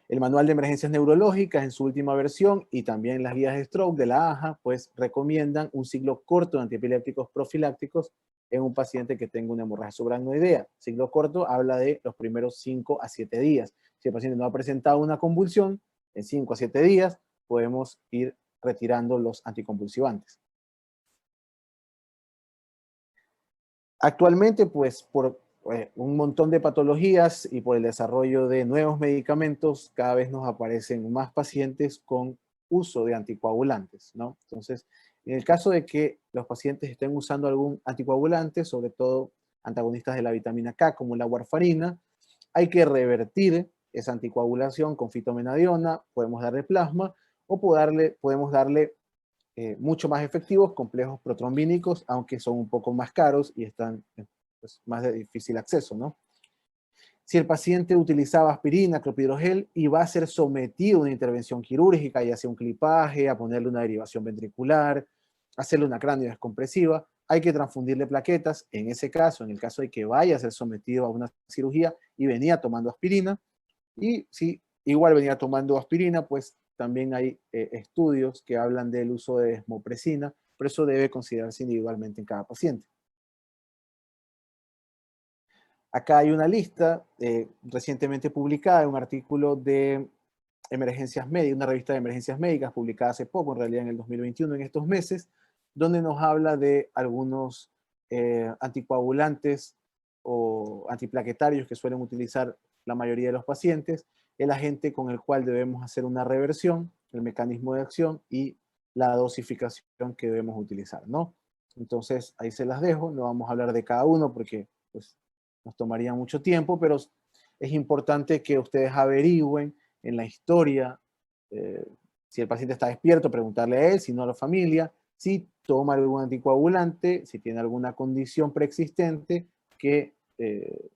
El manual de emergencias neurológicas en su última versión, y también las guías de stroke de la AJA, pues recomiendan un ciclo corto de antiepilépticos profilácticos en un paciente que tenga una hemorragia subaracnoidea. Ciclo corto habla de los primeros 5 a 7 días. Si el paciente no ha presentado una convulsión, en 5 a 7 días podemos ir retirando los anticonvulsivantes. Actualmente, pues por un montón de patologías y por el desarrollo de nuevos medicamentos, cada vez nos aparecen más pacientes con uso de anticoagulantes, ¿no? Entonces, en el caso de que los pacientes estén usando algún anticoagulante, sobre todo antagonistas de la vitamina K, como la warfarina, hay que revertir esa anticoagulación con fitomenadiona, podemos darle plasma, o podemos darle mucho más efectivos, complejos protrombínicos, aunque son un poco más caros y están pues, más de difícil acceso, ¿no? Si el paciente utilizaba aspirina, clopidogrel, y va a ser sometido a una intervención quirúrgica, ya sea un clipaje, a ponerle una derivación ventricular, hacerle una cráneo-descompresiva, hay que transfundirle plaquetas. En ese caso, en el caso de que vaya a ser sometido a una cirugía y venía tomando aspirina, y si igual venía tomando aspirina, pues también hay estudios que hablan del uso de desmopresina, pero eso debe considerarse individualmente en cada paciente. Acá hay una lista recientemente publicada, un artículo de emergencias médicas, una revista de emergencias médicas publicada hace poco, en realidad en el 2021, en estos meses, donde nos habla de algunos anticoagulantes o antiplaquetarios que suelen utilizar la mayoría de los pacientes, el agente con el cual debemos hacer una reversión, el mecanismo de acción y la dosificación que debemos utilizar, ¿no? Entonces, ahí se las dejo, no vamos a hablar de cada uno porque pues, nos tomaría mucho tiempo, pero es importante que ustedes averigüen en la historia, si el paciente está despierto, preguntarle a él, si no a la familia, si toma algún anticoagulante, si tiene alguna condición preexistente que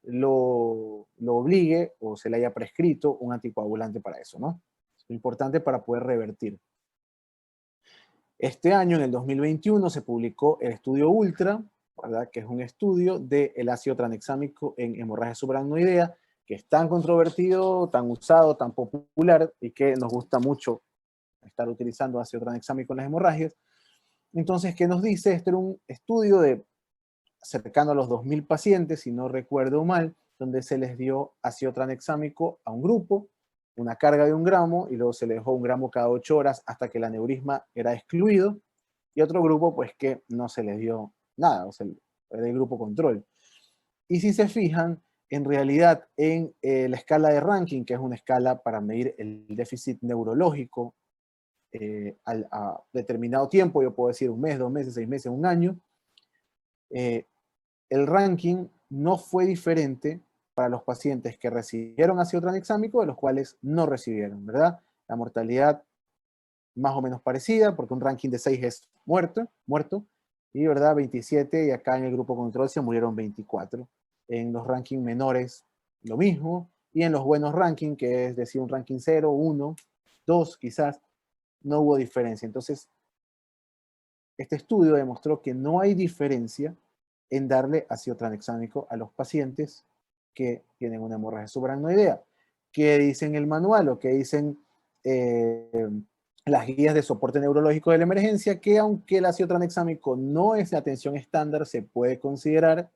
lo obligue o se le haya prescrito un anticoagulante para eso, ¿no? Es importante para poder revertir. Este año, en el 2021, se publicó el estudio ULTRA, ¿verdad? Que es un estudio del ácido tranexámico en hemorragia subaracnoidea, que es tan controvertido, tan usado, tan popular, y que nos gusta mucho estar utilizando ácido tranexámico en las hemorragias. Entonces, ¿qué nos dice? Este era un estudio de cercano a los 2.000 pacientes, si no recuerdo mal, donde se les dio ácido tranexámico a un grupo, una carga de 1 gramo, y luego se les dejó 1 gramo cada 8 horas hasta que el aneurisma era excluido, y otro grupo pues que no se les dio nada, o sea, era el grupo control. Y si se fijan, en realidad en la escala de Rankin, que es una escala para medir el déficit neurológico a determinado tiempo, yo puedo decir 1 mes, 2 meses, 6 meses, 1 año, el ranking no fue diferente para los pacientes que recibieron ácido tranexámico de los cuales no recibieron, ¿verdad? La mortalidad más o menos parecida, porque un ranking de 6 es muerto, y ¿verdad? 27, y acá en el grupo control se murieron 24. En los rankings menores lo mismo, y en los buenos rankings, que es decir, un ranking 0, 1, 2 quizás, no hubo diferencia. Entonces, este estudio demostró que no hay diferencia en darle ácido tranexámico a los pacientes que tienen una hemorragia subaracnoidea. ¿Qué dicen el manual o qué dicen las guías de soporte neurológico de la emergencia? Que aunque el ácido tranexámico no es la atención estándar, se puede considerar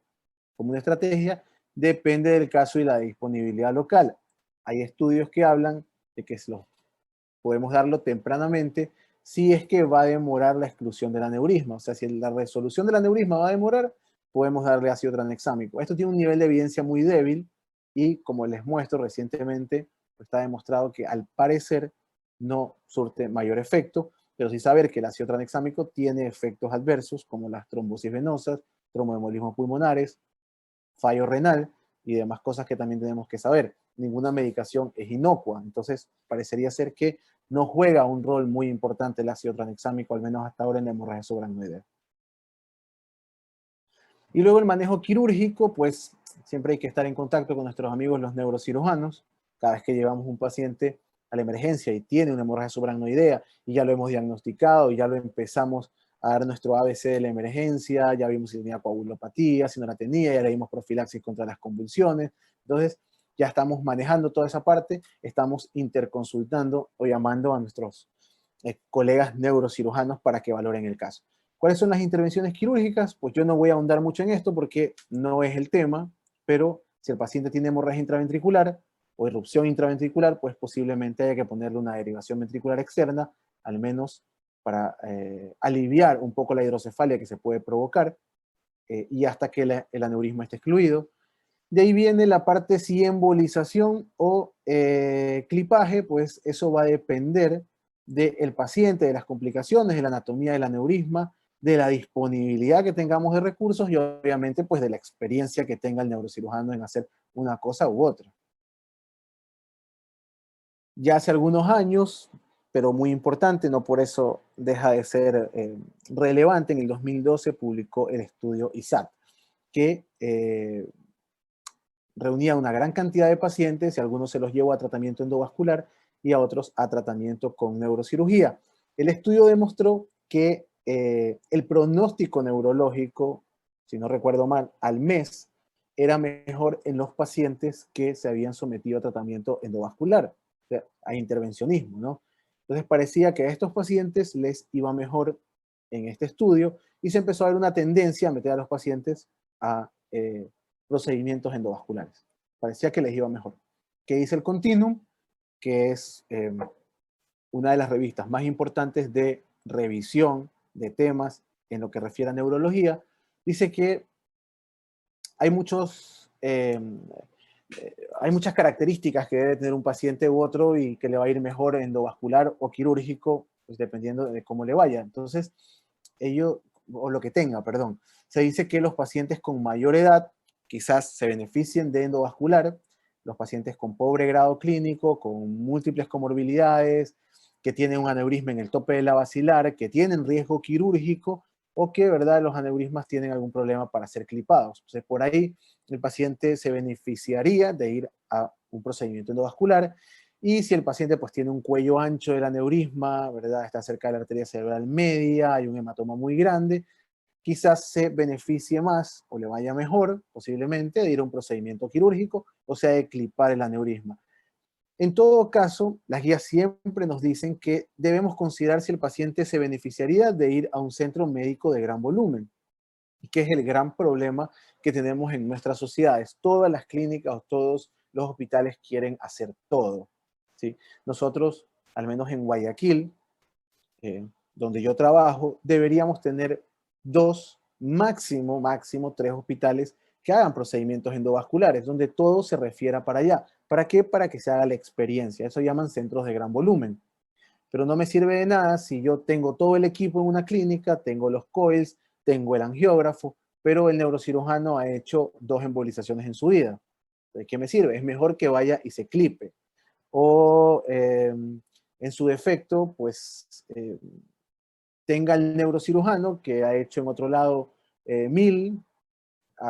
como una estrategia, depende del caso y la disponibilidad local. Hay estudios que hablan de que podemos darlo tempranamente si es que va a demorar la exclusión del aneurisma. O sea, si la resolución del aneurisma va a demorar, podemos darle ácido tranexámico. Esto tiene un nivel de evidencia muy débil y, como les muestro recientemente, está demostrado que al parecer no surte mayor efecto, pero sí saber que el ácido tranexámico tiene efectos adversos como las trombosis venosas, tromboembolismos pulmonares, fallo renal y demás cosas que también tenemos que saber. Ninguna medicación es inocua, entonces parecería ser que no juega un rol muy importante el ácido tranexámico, al menos hasta ahora en la hemorragia subaracnoidea. Y luego el manejo quirúrgico, pues siempre hay que estar en contacto con nuestros amigos los neurocirujanos. Cada vez que llevamos un paciente a la emergencia y tiene una hemorragia subaracnoidea y ya lo hemos diagnosticado y ya lo empezamos a dar nuestro ABC de la emergencia, ya vimos si tenía coagulopatía, si no la tenía, ya le dimos profilaxis contra las convulsiones. Entonces, ya estamos manejando toda esa parte, estamos interconsultando o llamando a nuestros colegas neurocirujanos para que valoren el caso. ¿Cuáles son las intervenciones quirúrgicas? Pues yo no voy a ahondar mucho en esto porque no es el tema, pero si el paciente tiene hemorragia intraventricular o irrupción intraventricular, pues posiblemente haya que ponerle una derivación ventricular externa, al menos para aliviar un poco la hidrocefalia que se puede provocar y hasta que el aneurisma esté excluido. De ahí viene la parte si embolización o clipaje, pues eso va a depender del paciente, de las complicaciones, de la anatomía del aneurisma, de la disponibilidad que tengamos de recursos y obviamente pues de la experiencia que tenga el neurocirujano en hacer una cosa u otra. Ya hace algunos años, pero muy importante, no por eso deja de ser relevante, en el 2012 publicó el estudio ISAT, que reunía una gran cantidad de pacientes y algunos se los llevó a tratamiento endovascular y a otros a tratamiento con neurocirugía. El estudio demostró que el pronóstico neurológico, si no recuerdo mal, al mes, era mejor en los pacientes que se habían sometido a tratamiento endovascular, o sea, a intervencionismo, ¿no? Entonces parecía que a estos pacientes les iba mejor en este estudio y se empezó a ver una tendencia a meter a los pacientes a procedimientos endovasculares. Parecía que les iba mejor. ¿Qué dice el Continuum? Que es una de las revistas más importantes de revisión de temas en lo que refiere a neurología. Dice que hay hay muchas características que debe tener un paciente u otro y que le va a ir mejor endovascular o quirúrgico, pues dependiendo de cómo le vaya. Entonces, o lo que tenga, perdón. Se dice que los pacientes con mayor edad quizás se beneficien de endovascular, los pacientes con pobre grado clínico, con múltiples comorbilidades, que tienen un aneurisma en el tope de la basilar, que tienen riesgo quirúrgico o que, ¿verdad?, los aneurismas tienen algún problema para ser clipados. Entonces, por ahí el paciente se beneficiaría de ir a un procedimiento endovascular. Y si el paciente pues tiene un cuello ancho del aneurisma, ¿verdad?, está cerca de la arteria cerebral media, hay un hematoma muy grande, quizás se beneficie más o le vaya mejor, posiblemente, de ir a un procedimiento quirúrgico, o sea, de clipar el aneurisma. En todo caso, las guías siempre nos dicen que debemos considerar si el paciente se beneficiaría de ir a un centro médico de gran volumen, y que es el gran problema que tenemos en nuestras sociedades. Todas las clínicas o todos los hospitales quieren hacer todo, ¿sí? Nosotros, al menos en Guayaquil, donde yo trabajo, deberíamos tener 2, máximo 3 hospitales que hagan procedimientos endovasculares, donde todo se refiera para allá. ¿Para qué? Para que se haga la experiencia. Eso llaman centros de gran volumen. Pero no me sirve de nada si yo tengo todo el equipo en una clínica, tengo los coils, tengo el angiógrafo, pero el neurocirujano ha hecho 2 embolizaciones en su vida. ¿De qué me sirve? Es mejor que vaya y se clipe. O en su defecto, pues tenga el neurocirujano que ha hecho en otro lado 1000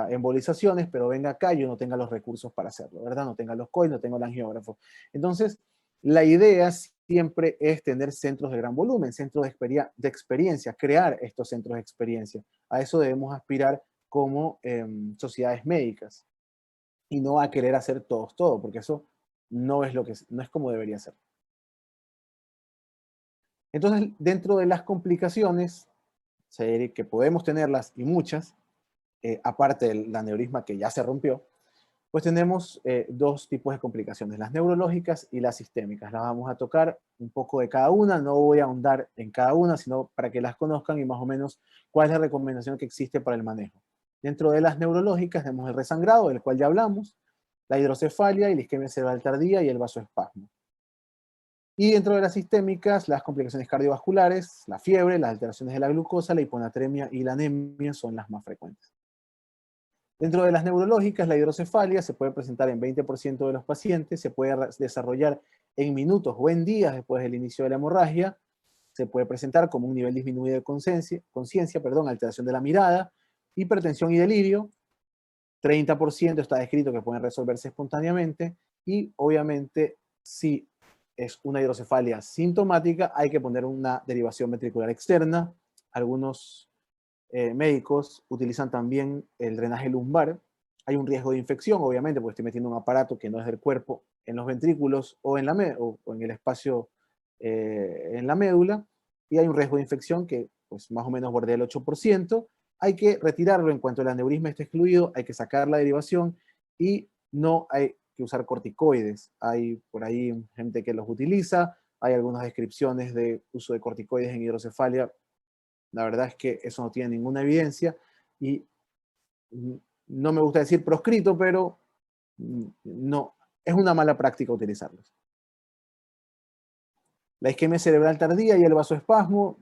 embolizaciones, pero venga acá y yo no tenga los recursos para hacerlo, ¿verdad? No tenga los COI, no tengo el angiógrafo. Entonces, la idea siempre es tener centros de gran volumen, centros de experiencia, crear estos centros de experiencia. A eso debemos aspirar como sociedades médicas y no a querer hacer todos todo, porque eso no es como debería ser. Entonces, dentro de las complicaciones, que podemos tenerlas y muchas, aparte del aneurisma que ya se rompió, pues tenemos dos tipos de complicaciones, las neurológicas y las sistémicas. Las vamos a tocar un poco de cada una, no voy a ahondar en cada una, sino para que las conozcan y más o menos cuál es la recomendación que existe para el manejo. Dentro de las neurológicas tenemos el resangrado, del cual ya hablamos, la hidrocefalia y la isquemia cerebral tardía y el vasoespasmo. Y dentro de las sistémicas, las complicaciones cardiovasculares, la fiebre, las alteraciones de la glucosa, la hiponatremia y la anemia son las más frecuentes. Dentro de las neurológicas, la hidrocefalia se puede presentar en 20% de los pacientes, se puede desarrollar en minutos o en días después del inicio de la hemorragia, se puede presentar como un nivel disminuido de conciencia, alteración de la mirada, hipertensión y delirio, 30% está descrito que pueden resolverse espontáneamente, y obviamente si es una hidrocefalia sintomática, hay que poner una derivación ventricular externa. Algunos médicos utilizan también el drenaje lumbar. Hay un riesgo de infección, obviamente, porque estoy metiendo un aparato que no es del cuerpo en los ventrículos o en el espacio en la médula, y hay un riesgo de infección que pues, más o menos bordea el 8%. Hay que retirarlo en cuanto el aneurisma esté excluido, hay que sacar la derivación y no hay que usar corticoides. Hay por ahí gente que los utiliza, hay algunas descripciones de uso de corticoides en hidrocefalia. La verdad es que eso no tiene ninguna evidencia y no me gusta decir proscrito, pero no, es una mala práctica utilizarlos. La isquemia cerebral tardía y el vasoespasmo,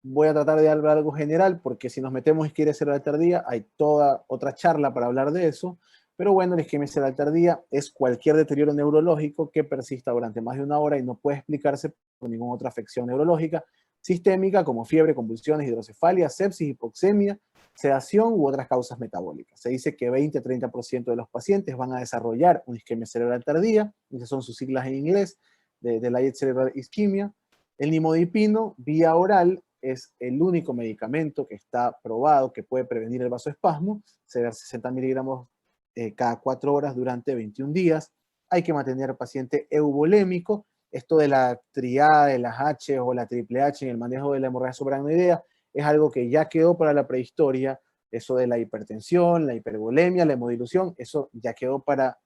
voy a tratar de hablar algo general, porque si nos metemos en isquemia cerebral tardía, hay toda otra charla para hablar de eso, pero bueno, la isquemia cerebral tardía es cualquier deterioro neurológico que persista durante más de una hora y no puede explicarse por ninguna otra afección neurológica sistémica, como fiebre, convulsiones, hidrocefalia, sepsis, hipoxemia, sedación u otras causas metabólicas. Se dice que 20-30% de los pacientes van a desarrollar una isquemia cerebral tardía, esas son sus siglas en inglés, de la cerebral isquemia. El nimodipino, vía oral, es el único medicamento que está probado que puede prevenir el vasoespasmo. Se da 60 miligramos cada 4 horas durante 21 días. Hay que mantener al paciente euvolémico. Esto de la triada de las H o la triple H en el manejo de la hemorragia subaracnoidea es algo que ya quedó para la prehistoria. Eso de la hipertensión, la hipervolemia, la hemodilución, eso ya quedó para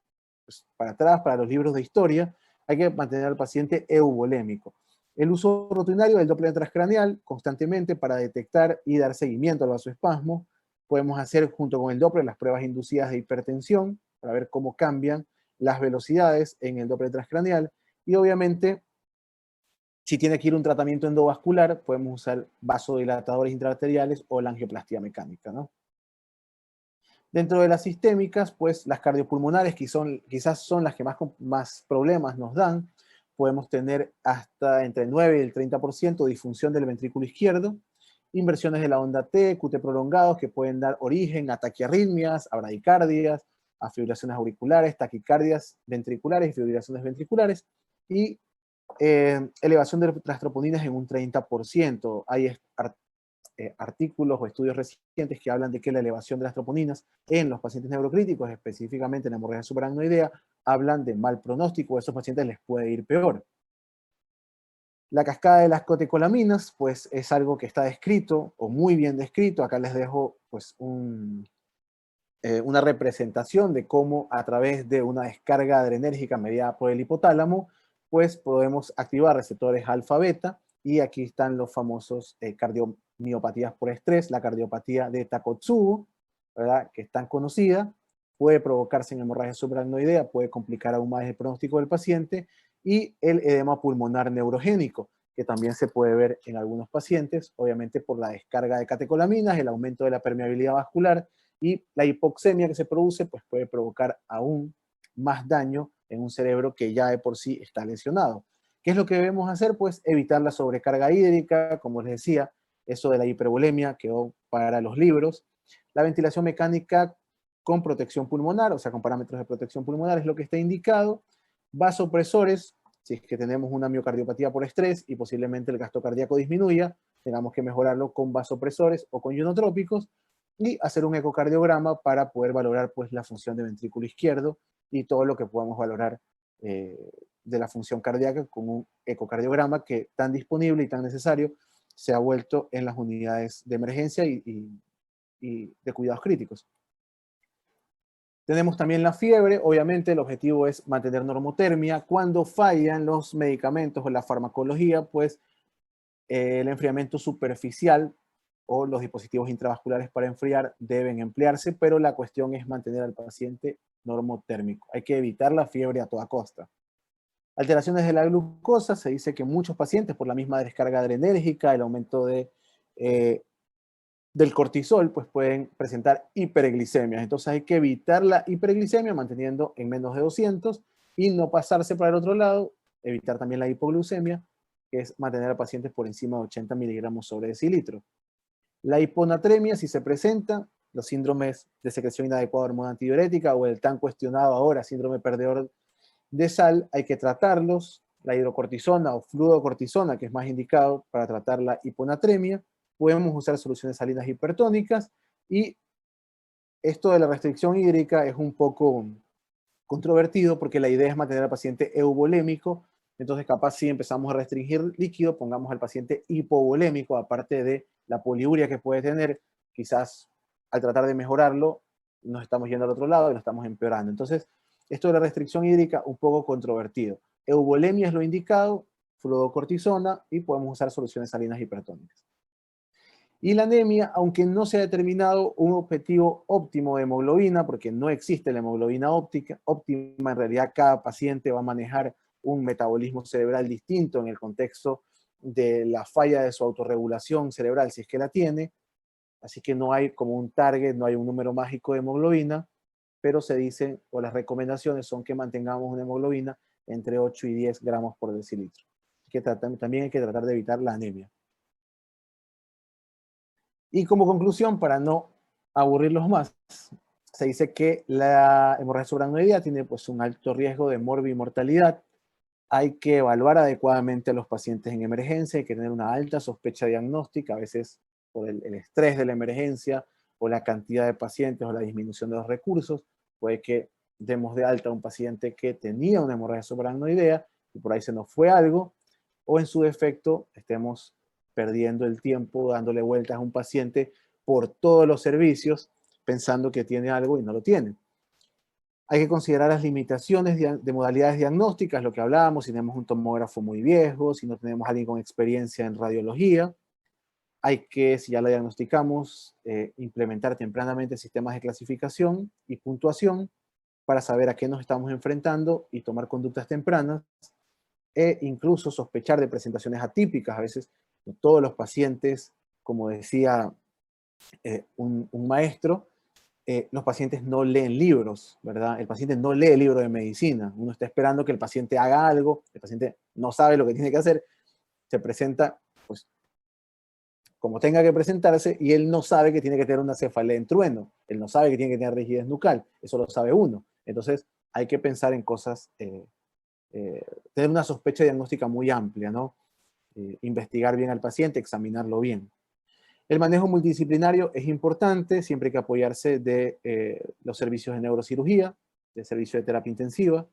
atrás, para los libros de historia. Hay que mantener al paciente euvolémico. El uso rutinario del Doppler transcraneal constantemente para detectar y dar seguimiento al vasoespasmo. Podemos hacer junto con el Doppler las pruebas inducidas de hipertensión para ver cómo cambian las velocidades en el Doppler transcraneal. Y obviamente, si tiene que ir un tratamiento endovascular, podemos usar vasodilatadores intraarteriales o la angioplastia mecánica, ¿no? Dentro de las sistémicas, pues las cardiopulmonares, que quizás son las que más problemas nos dan, podemos tener hasta entre el 9 y el 30% de disfunción del ventrículo izquierdo, inversiones de la onda T, QT prolongados que pueden dar origen a taquiarritmias, a bradicardias, a fibrilaciones auriculares, taquicardias ventriculares y fibrilaciones ventriculares, y elevación de las troponinas en un 30%. Hay artículos o estudios recientes que hablan de que la elevación de las troponinas en los pacientes neurocríticos, específicamente en la hemorragia subaracnoidea, hablan de mal pronóstico, a esos pacientes les puede ir peor. La cascada de las cotecolaminas, pues es algo que está descrito, o muy bien descrito. Acá les dejo pues una representación de cómo a través de una descarga adrenérgica mediada por el hipotálamo, pues podemos activar receptores alfa-beta, y aquí están los famosos cardiomiopatías por estrés, la cardiopatía de Takotsubo, ¿verdad?, que es tan conocida, puede provocarse en hemorragia subaracnoidea, puede complicar aún más el pronóstico del paciente, y el edema pulmonar neurogénico, que también se puede ver en algunos pacientes, obviamente por la descarga de catecolaminas, el aumento de la permeabilidad vascular, y la hipoxemia que se produce pues puede provocar aún más daño en un cerebro que ya de por sí está lesionado. ¿Qué es lo que debemos hacer? Pues evitar la sobrecarga hídrica, como les decía, eso de la hipervolemia quedó para los libros. La ventilación mecánica con protección pulmonar, o sea, con parámetros de protección pulmonar, es lo que está indicado. Vasopresores, si es que tenemos una miocardiopatía por estrés y posiblemente el gasto cardíaco disminuya, tengamos que mejorarlo con vasopresores o con ionotrópicos, y hacer un ecocardiograma para poder valorar pues la función del ventrículo izquierdo y todo lo que podamos valorar de la función cardíaca con un ecocardiograma que tan disponible y tan necesario se ha vuelto en las unidades de emergencia y de cuidados críticos. Tenemos también la fiebre, obviamente el objetivo es mantener normotermia. Cuando fallan los medicamentos o la farmacología, pues el enfriamiento superficial o los dispositivos intravasculares para enfriar deben emplearse, pero la cuestión es mantener al paciente normotérmico. Hay que evitar la fiebre a toda costa. Alteraciones de la glucosa, se dice que muchos pacientes por la misma descarga adrenérgica, el aumento del cortisol, pues pueden presentar hiperglicemias. Entonces hay que evitar la hiperglicemia manteniendo en menos de 200 y no pasarse para el otro lado, evitar también la hipoglucemia, que es mantener al paciente por encima de 80 miligramos sobre decilitro. La hiponatremia, si se presenta, los síndromes de secreción inadecuada de hormona antidiurética o el tan cuestionado ahora síndrome perdedor de sal, hay que tratarlos. La hidrocortisona o fluocortisona, que es más indicado para tratar la hiponatremia. Podemos usar soluciones salinas hipertónicas, y esto de la restricción hídrica es un poco controvertido porque la idea es mantener al paciente euvolémico. Entonces capaz si empezamos a restringir líquido, pongamos al paciente hipovolémico, aparte de la poliuria que puede tener, quizás al tratar de mejorarlo, nos estamos yendo al otro lado y lo estamos empeorando. Entonces, esto de la restricción hídrica, un poco controvertido. Euvolemia es lo indicado, fluocortisona, y podemos usar soluciones salinas hipertónicas. Y la anemia, aunque no se ha determinado un objetivo óptimo de hemoglobina, porque no existe la hemoglobina óptima, en realidad cada paciente va a manejar un metabolismo cerebral distinto en el contexto de la falla de su autorregulación cerebral, si es que la tiene, así que no hay como un target, no hay un número mágico de hemoglobina, pero se dice, o las recomendaciones son que mantengamos una hemoglobina entre 8 y 10 gramos por decilitro. También hay que tratar de evitar la anemia. Y como conclusión, para no aburrirlos más, se dice que la hemorragia subaracnoidea tiene pues un alto riesgo de morbimortalidad. Hay que evaluar adecuadamente a los pacientes en emergencia, hay que tener una alta sospecha diagnóstica, a veces por el estrés de la emergencia o la cantidad de pacientes o la disminución de los recursos. Puede que demos de alta a un paciente que tenía una hemorragia subaracnoidea y por ahí se nos fue algo, o en su defecto estemos perdiendo el tiempo dándole vueltas a un paciente por todos los servicios pensando que tiene algo y no lo tiene. Hay que considerar las limitaciones de modalidades diagnósticas, lo que hablábamos, si tenemos un tomógrafo muy viejo, si no tenemos a alguien con experiencia en radiología. Hay que, si ya la diagnosticamos, implementar tempranamente sistemas de clasificación y puntuación para saber a qué nos estamos enfrentando y tomar conductas tempranas, e incluso sospechar de presentaciones atípicas. A veces no todos los pacientes, como decía un maestro, los pacientes no leen libros, ¿verdad? El paciente no lee libros de medicina. Uno está esperando que el paciente haga algo, el paciente no sabe lo que tiene que hacer, se presenta, pues, como tenga que presentarse, y él no sabe que tiene que tener una cefalea en trueno, él no sabe que tiene que tener rigidez nucal, eso lo sabe uno. Entonces, hay que pensar en cosas, tener una sospecha diagnóstica muy amplia, ¿no? Investigar bien al paciente, examinarlo bien. El manejo multidisciplinario es importante, siempre hay que apoyarse de los servicios de neurocirugía, del servicio de terapia intensiva,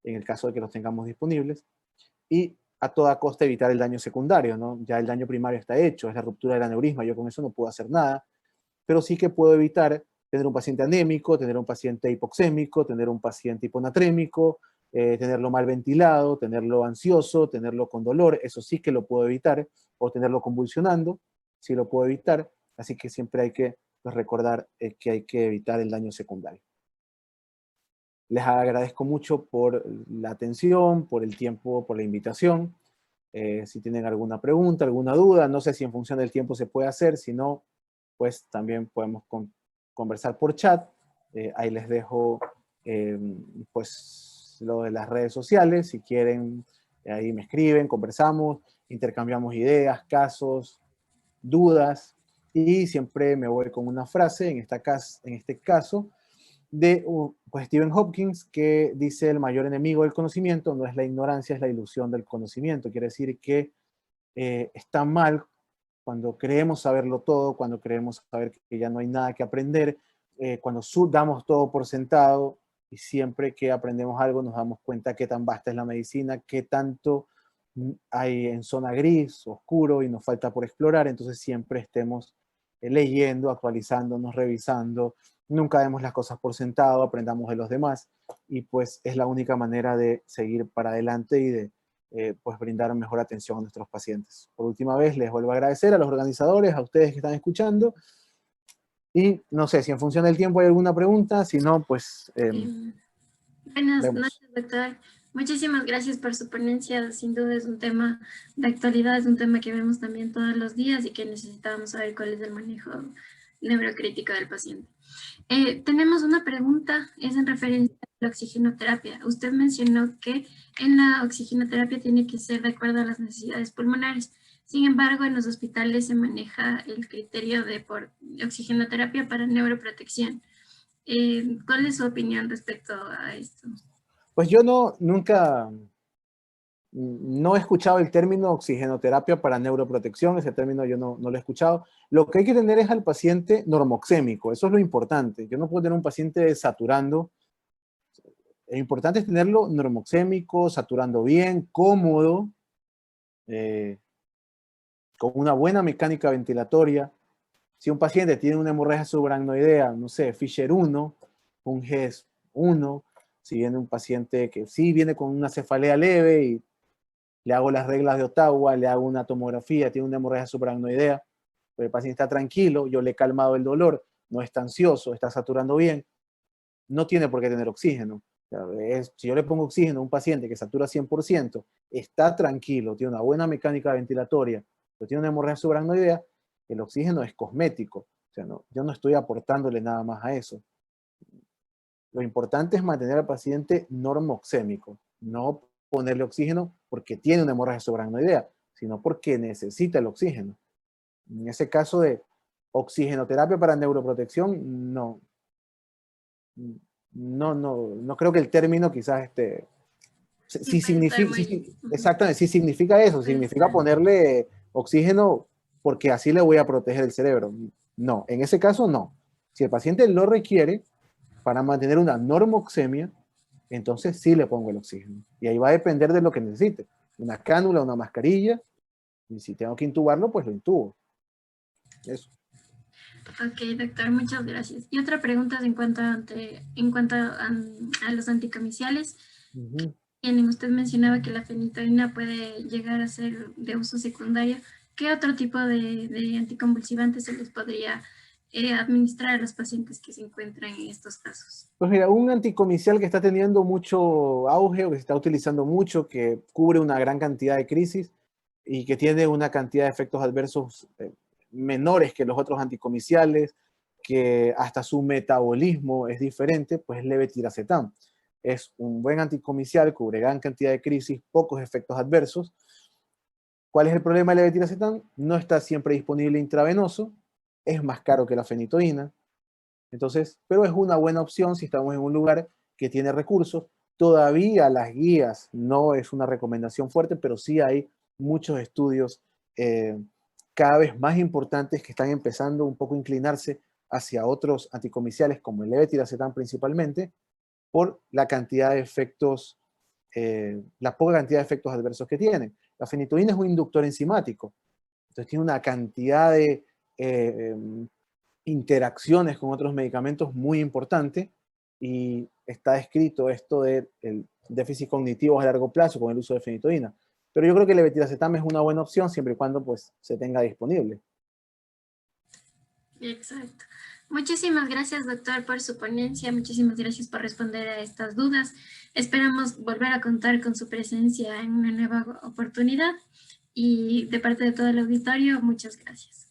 en el caso de que los tengamos disponibles, y a toda costa evitar el daño secundario, ¿no? Ya el daño primario está hecho, es la ruptura del aneurisma, yo con eso no puedo hacer nada, pero sí que puedo evitar tener un paciente anémico, tener un paciente hipoxémico, tener un paciente hiponatrémico, tenerlo mal ventilado, tenerlo ansioso, tenerlo con dolor, eso sí que lo puedo evitar, o tenerlo convulsionando, sí lo puedo evitar, así que siempre hay que pues, recordar que hay que evitar el daño secundario. Les agradezco mucho por la atención, por el tiempo, por la invitación. Si tienen alguna pregunta, alguna duda, no sé si en función del tiempo se puede hacer, si no, pues también podemos conversar por chat. Ahí les dejo pues lo de las redes sociales, si quieren, ahí me escriben, conversamos, intercambiamos ideas, casos, dudas, y siempre me voy con una frase, en este caso, de pues Stephen Hopkins, que dice: el mayor enemigo del conocimiento no es la ignorancia, es la ilusión del conocimiento. Quiere decir que está mal cuando creemos saberlo todo, cuando creemos saber que ya no hay nada que aprender, cuando damos todo por sentado, y siempre que aprendemos algo nos damos cuenta qué tan vasta es la medicina, qué tanto hay en zona gris, oscuro, y nos falta por explorar. Entonces siempre estemos leyendo, actualizándonos, revisando, nunca demos las cosas por sentado, aprendamos de los demás, y pues es la única manera de seguir para adelante y de pues brindar mejor atención a nuestros pacientes. Por última vez, les vuelvo a agradecer a los organizadores, a ustedes que están escuchando, y no sé si en función del tiempo hay alguna pregunta. Si no, pues Buenas vemos. noches, doctor. Muchísimas gracias por su ponencia. Sin duda es un tema de actualidad, es un tema que vemos también todos los días y que necesitábamos saber cuál es el manejo neurocrítico del paciente. Tenemos una pregunta, es en referencia a la oxigenoterapia. Usted mencionó que en la oxigenoterapia tiene que ser de acuerdo a las necesidades pulmonares. Sin embargo, en los hospitales se maneja el criterio de oxigenoterapia para neuroprotección. ¿Cuál es su opinión respecto a esto? Pues yo no he escuchado el término oxigenoterapia para neuroprotección. Ese término yo no lo he escuchado. Lo que hay que tener es al paciente normoxémico, eso es lo importante. Yo no puedo tener un paciente saturando. Lo importante es tenerlo normoxémico, saturando bien, cómodo, eh, con una buena mecánica ventilatoria. Si un paciente tiene una hemorragia subaracnoidea, no sé, Fisher 1, un GES 1, si viene un paciente que sí viene con una cefalea leve y le hago las reglas de Ottawa, le hago una tomografía, tiene una hemorragia subaracnoidea, pero el paciente está tranquilo, yo le he calmado el dolor, no está ansioso, está saturando bien, no tiene por qué tener oxígeno. O sea, si yo le pongo oxígeno a un paciente que satura 100%, está tranquilo, tiene una buena mecánica ventilatoria, pero tiene una hemorragia subaracnoidea, el oxígeno es cosmético. O sea, no, yo no estoy aportándole nada más a eso. Lo importante es mantener al paciente normoxémico, no ponerle oxígeno porque tiene una hemorragia subaracnoidea, sino porque necesita el oxígeno. En ese caso de oxigenoterapia para neuroprotección, no creo que el término quizás Sí, sí puede estar significa, muy... exactamente, sí significa eso, puede significa estar. ponerle oxígeno porque así le voy a proteger el cerebro. No, en ese caso no. Si el paciente lo requiere para mantener una normoxemia, entonces sí le pongo el oxígeno. Y ahí va a depender de lo que necesite. Una cánula, una mascarilla, y si tengo que intubarlo, pues lo intubo. Eso. Ok, doctor, muchas gracias. Y otra pregunta es en cuanto a los anticomiciales. Ujú. Bien, usted mencionaba que la fenitoína puede llegar a ser de uso secundario. ¿Qué otro tipo de anticonvulsivantes se les podría administrar a los pacientes que se encuentran en estos casos? Pues mira, un anticomicial que está teniendo mucho auge o que se está utilizando mucho, que cubre una gran cantidad de crisis y que tiene una cantidad de efectos adversos menores que los otros anticomiciales, que hasta su metabolismo es diferente, pues es levetiracetam. Es un buen anticomicial, cubre gran cantidad de crisis, pocos efectos adversos. ¿Cuál es el problema del levetiracetam? No está siempre disponible intravenoso, es más caro que la fenitoína. Entonces, pero es una buena opción si estamos en un lugar que tiene recursos. Todavía las guías no es una recomendación fuerte, pero sí hay muchos estudios cada vez más importantes que están empezando un poco a inclinarse hacia otros anticomiciales como el levetiracetam principalmente, por la cantidad de efectos, la poca cantidad de efectos adversos que tienen. La fenitoína es un inductor enzimático, entonces tiene una cantidad de interacciones con otros medicamentos muy importante, y está escrito esto del déficit cognitivo a largo plazo con el uso de fenitoína. Pero yo creo que el levetiracetam es una buena opción siempre y cuando pues, se tenga disponible. Exacto. Muchísimas gracias, doctor, por su ponencia. Muchísimas gracias por responder a estas dudas. Esperamos volver a contar con su presencia en una nueva oportunidad. Y de parte de todo el auditorio, muchas gracias.